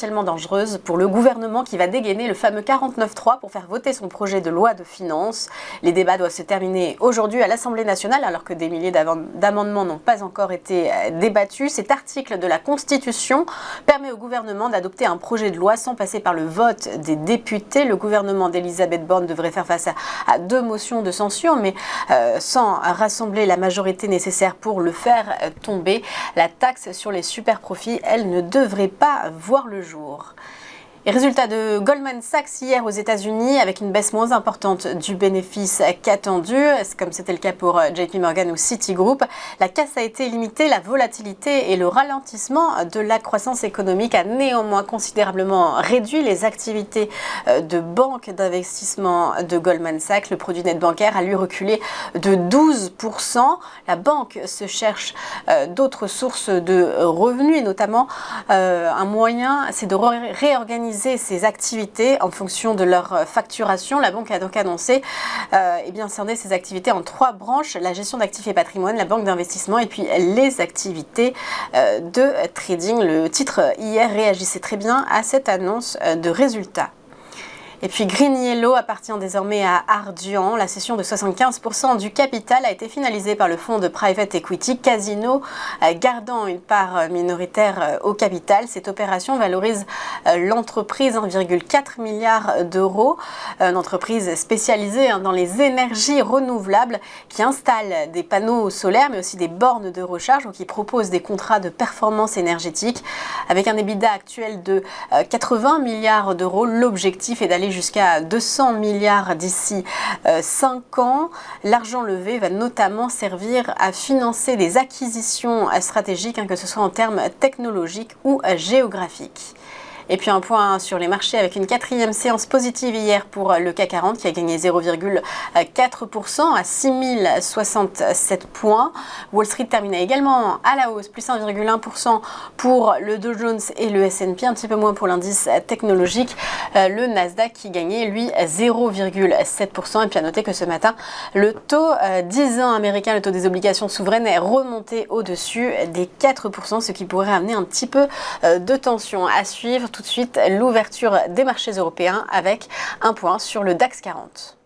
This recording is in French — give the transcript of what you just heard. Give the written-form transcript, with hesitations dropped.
potentiellement dangereuse pour le gouvernement qui va dégainer le fameux 49.3 pour faire voter son projet de loi de finances. Les débats doivent se terminer aujourd'hui à l'Assemblée nationale alors que des milliers d'amendements n'ont pas encore été débattus. Cet article de la Constitution permet au gouvernement d'adopter un projet de loi sans passer par le vote des députés. Le gouvernement d'Elisabeth Borne devrait faire face à 2 motions de censure, mais sans rassembler la majorité nécessaire pour le faire tomber. La taxe sur les super-profits, elle ne devrait pas voir le jour. Et résultat de Goldman Sachs hier aux États-Unis avec une baisse moins importante du bénéfice qu'attendu, comme c'était le cas pour JP Morgan ou Citigroup. La casse a été limitée, la volatilité et le ralentissement de la croissance économique a néanmoins considérablement réduit les activités de banque d'investissement de Goldman Sachs. Le produit net bancaire a lui reculé de 12%. La banque se cherche d'autres sources de revenus et notamment un moyen, c'est de réorganiser ses activités en fonction de leur facturation. La banque a donc annoncé scinder ses activités en 3 branches, la gestion d'actifs et patrimoine, la banque d'investissement et puis les activités de trading. Le titre hier réagissait très bien à cette annonce de résultats. Et puis GreenYellow appartient désormais à Ardian. La cession de 75% du capital a été finalisée par le fonds de private equity Casino, gardant une part minoritaire au capital. Cette opération valorise l'entreprise 1,4 milliard d'euros. Une entreprise spécialisée dans les énergies renouvelables qui installe des panneaux solaires mais aussi des bornes de recharge ou qui propose des contrats de performance énergétique. Avec un EBITDA actuel de 80 milliards d'euros, l'objectif est d'aller jusqu'à 200 milliards d'ici 5 ans. L'argent levé va notamment servir à financer des acquisitions stratégiques, que ce soit en termes technologiques ou géographiques. Et puis un point sur les marchés avec une 4e séance positive hier pour le CAC 40 qui a gagné 0,4% à 6067 points. Wall Street terminait également à la hausse, plus 1,1% pour le Dow Jones et le S&P, un petit peu moins pour l'indice technologique. Le Nasdaq qui gagnait lui 0,7%. Et puis à noter que ce matin, le taux 10 ans américain, le taux des obligations souveraines est remonté au-dessus des 4%, ce qui pourrait amener un petit peu de tension à suivre. Tout de suite, l'ouverture des marchés européens avec un point sur le DAX 40.